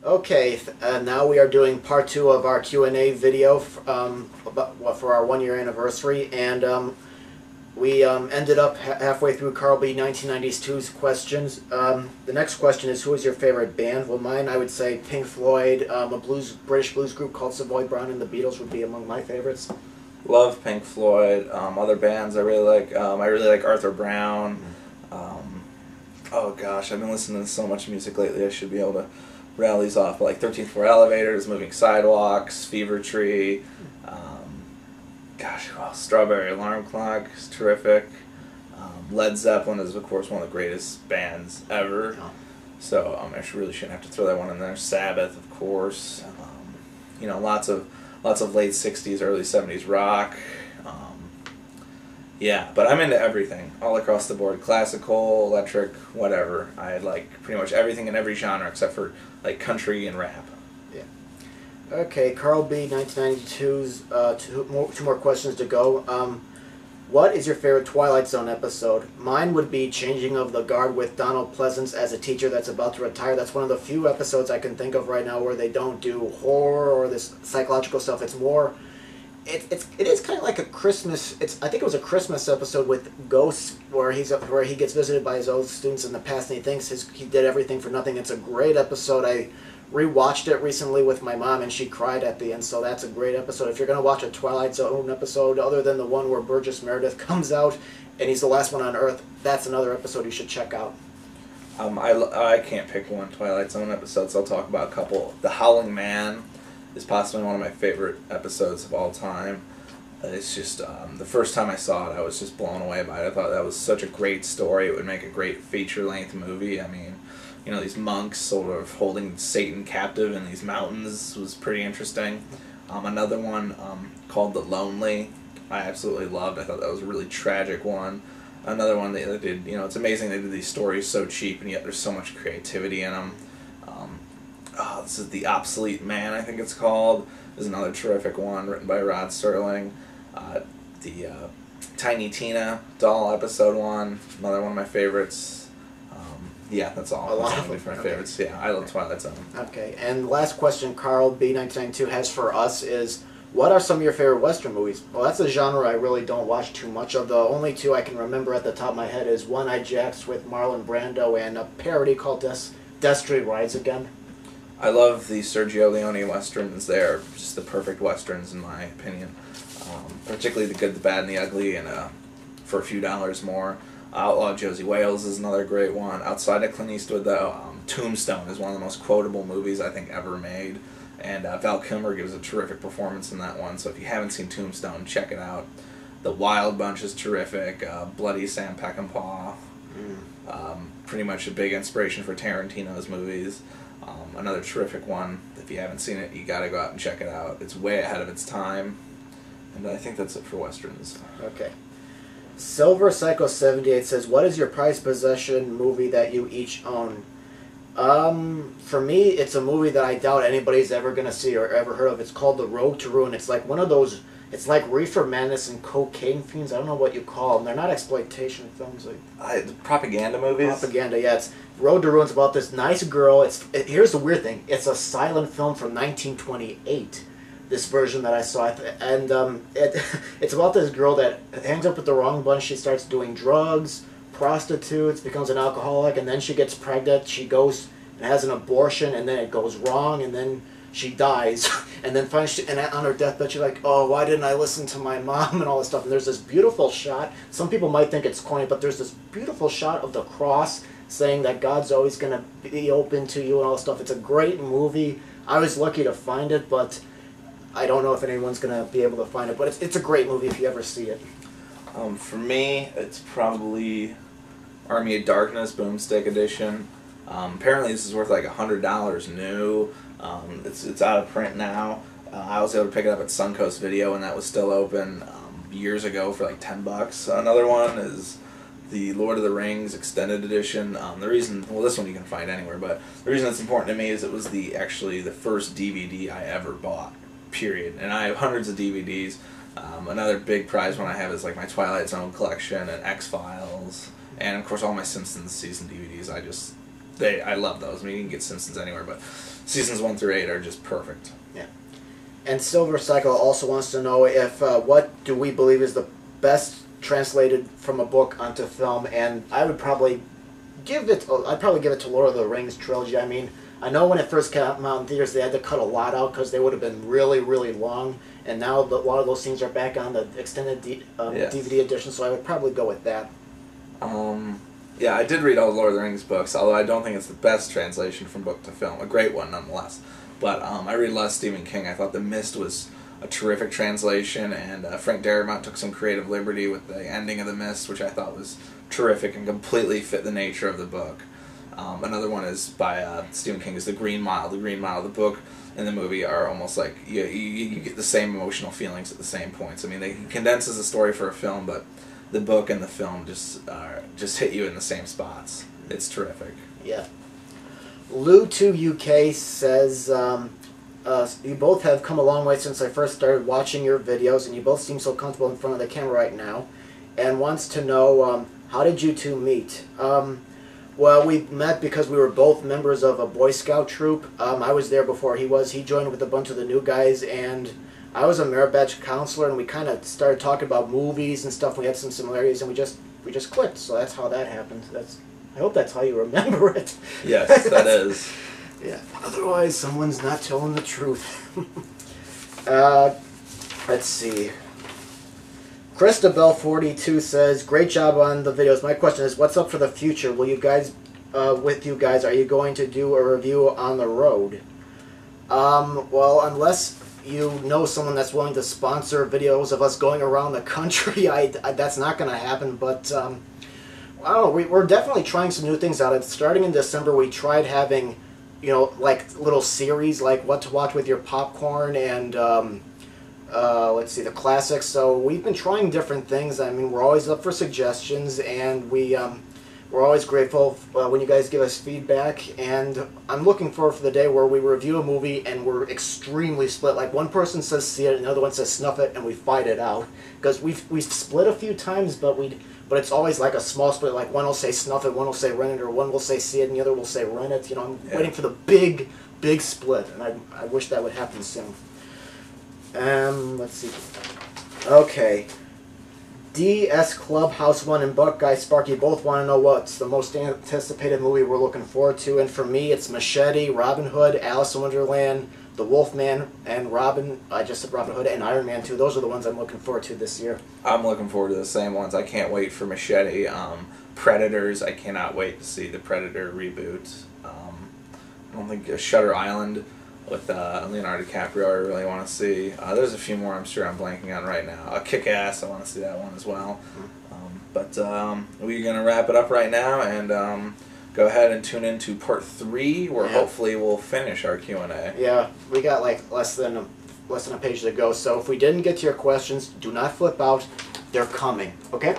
Okay, now we are doing part 2 of our Q&A video for our 1-year anniversary, and we ended up halfway through Carl B. 1992's questions. The next question is, who is your favorite band? Well, mine, I would say Pink Floyd, a British blues group called Savoy Brown and the Beatles would be among my favorites. Love Pink Floyd. Other bands I really like. I really like Arthur Brown. Oh gosh, I've been listening to so much music lately. I should be able to rattle these off. But like 13th Floor Elevators, Moving Sidewalks, Fever Tree. Gosh, who else? Strawberry Alarm Clock is terrific. Led Zeppelin is of course one of the greatest bands ever. So I really shouldn't have to throw that one in there. Sabbath, of course. You know, lots of late 60s, early 70s rock. Yeah, but I'm into everything, all across the board. Classical, electric, whatever. I like pretty much everything in every genre except for like country and rap. Yeah. Okay, Carl B. 1992's two more questions to go. What is your favorite Twilight Zone episode? Mine would be Changing of the Guard with Donald Pleasance as a teacher that's about to retire. That's one of the few episodes I can think of right now where they don't do horror or this psychological stuff. It's more, it is kind of like a Christmas. I think it was a Christmas episode with ghosts where he gets visited by his old students in the past and he thinks he did everything for nothing. It's a great episode. I rewatched it recently with my mom and she cried at the end, so that's a great episode. If you're going to watch a Twilight Zone episode other than the one where Burgess Meredith comes out and he's the last one on Earth, that's another episode you should check out. I can't pick one Twilight Zone episode, so I'll talk about a couple. The Howling Man is possibly one of my favorite episodes of all time. It's just, the first time I saw it, I was just blown away by it. I thought that was such a great story. It would make a great feature-length movie. I mean, you know, these monks sort of holding Satan captive in these mountains was pretty interesting. Another one called The Lonely, I absolutely loved. I thought that was a really tragic one. Another one they did, you know, it's amazing they did these stories so cheap and yet there's so much creativity in them. This is The Obsolete Man, I think it's called. This is another terrific one written by Rod Serling. The Tiny Tina doll episode one, another one of my favorites. Yeah, that's all. A lot of my favorites. Yeah, I love Twilight Zone. Okay, and the last question Carl B. 1992 has for us is, what are some of your favorite Western movies? Well, that's a genre I really don't watch too much of. The only two I can remember at the top of my head is One-Eyed Jacks with Marlon Brando and a parody called Destry Rides Again. I love the Sergio Leone Westerns. They're just the perfect Westerns in my opinion. Particularly The Good, the Bad, and the Ugly, and For a Few Dollars More. Outlaw Josie Wales is another great one. Outside of Clint Eastwood, though, Tombstone is one of the most quotable movies I think ever made. And Val Kilmer gives a terrific performance in that one, so if you haven't seen Tombstone, check it out. The Wild Bunch is terrific. Bloody Sam Peckinpah. Pretty much a big inspiration for Tarantino's movies. Another terrific one. If you haven't seen it, you gotta go out and check it out. It's way ahead of its time. And I think that's it for Westerns. Okay. Silver Psycho 78 says, what is your prized possession movie that you each own? For me, it's a movie that I doubt anybody's ever going to see or ever heard of. It's called The Road to Ruin. It's like one of those, it's like Reefer Madness and Cocaine Fiends. I don't know what you call them. They're not exploitation films. Propaganda movies? Propaganda, yeah. It's Road to Ruin's about this nice girl. Here's the weird thing. It's a silent film from 1928. This version that I saw, and it's about this girl that hangs up with the wrong bunch. She starts doing drugs, prostitutes, becomes an alcoholic, and then she gets pregnant. She goes and has an abortion, and then it goes wrong, and then she dies. And then finally, and on her deathbed, she's like, "Oh, why didn't I listen to my mom?" and all this stuff. And there's this beautiful shot. Some people might think it's corny, but there's this beautiful shot of the cross saying that God's always going to be open to you and all this stuff. It's a great movie. I was lucky to find it, but I don't know if anyone's going to be able to find it, but it's a great movie if you ever see it. For me, it's probably Army of Darkness, Boomstick Edition. Apparently this is worth like $100 new. It's out of print now. I was able to pick it up at Suncoast Video when that was still open years ago for like $10. Another one is the Lord of the Rings Extended Edition. The reason, well, this one you can find anywhere, but the reason it's important to me is it was actually the first DVD I ever bought. Period. And I have hundreds of DVDs. Another big prize one I have is like my Twilight Zone collection and X-Files, and of course all my Simpsons season DVDs. I love those. I mean, you can get Simpsons anywhere, but seasons 1 through 8 are just perfect. Yeah. And Silver Cycle also wants to know if what do we believe is the best translated from a book onto film, and I would probably give it. I'd probably give it to Lord of the Rings trilogy. I mean, I know when it first came out in theaters, they had to cut a lot out because they would have been really, really long, and now a lot of those scenes are back on the extended DVD edition, so I would probably go with that. Yeah, I did read all the Lord of the Rings books, although I don't think it's the best translation from book to film. A great one, nonetheless. But I read a lot of Stephen King. I thought The Mist was a terrific translation, and Frank Darabont took some creative liberty with the ending of The Mist, which I thought was terrific and completely fit the nature of the book. Another one is by Stephen King, is The Green Mile. The Green Mile, the book and the movie are almost like you get the same emotional feelings at the same points. I mean, he condenses the story for a film, but the book and the film just hit you in the same spots. It's terrific. Yeah. Lou2UK says, you both have come a long way since I first started watching your videos, and you both seem so comfortable in front of the camera right now, and wants to know, how did you two meet? Well, we met because we were both members of a Boy Scout troop. I was there before he was. He joined with a bunch of the new guys, and I was a merit badge counselor, and we kind of started talking about movies and stuff. We had some similarities, and we just clicked. So that's how that happened. I hope that's how you remember it. Yes, that is. Yeah. Otherwise, someone's not telling the truth. Let's see. Christabel42 says, "Great job on the videos. My question is, what's up for the future? Will you guys, with you guys, are you going to do a review on the road?" Well, unless you know someone that's willing to sponsor videos of us going around the country, that's not going to happen. But I don't know. We're definitely trying some new things out. Starting in December, we tried having, like little series like What to Watch with Your Popcorn and let's see, the classics. So we've been trying different things. I mean, we're always up for suggestions, and we're always grateful when you guys give us feedback. And I'm looking forward for the day where we review a movie and we're extremely split. Like one person says see it, and the other one says snuff it, and we fight it out. Because we've split a few times, but it's always like a small split. Like one will say snuff it, one will say rent it, or one will say see it, and the other will say rent it. I'm waiting for the big split, and I wish that would happen soon. Let's see. Okay. DS Clubhouse 1 and Buckeye Sparky both want to know what's the most anticipated movie we're looking forward to, and for me it's Machete, Robin Hood, Alice in Wonderland, The Wolfman, and I just said Robin Hood, and Iron Man 2. Those are the ones I'm looking forward to this year. I'm looking forward to the same ones. I can't wait for Machete. Predators, I cannot wait to see the Predator reboot. I don't think Shutter Island with Leonardo DiCaprio I really want to see. There's a few more I'm sure I'm blanking on right now. Kick-Ass, I want to see that one as well. But we're going to wrap it up right now and go ahead and tune into part 3 where hopefully we'll finish our Q&A. Yeah, we got like less than a page to go, so if we didn't get to your questions, do not flip out. They're coming, okay?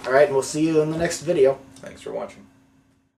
Alright, and we'll see you in the next video. Thanks for watching.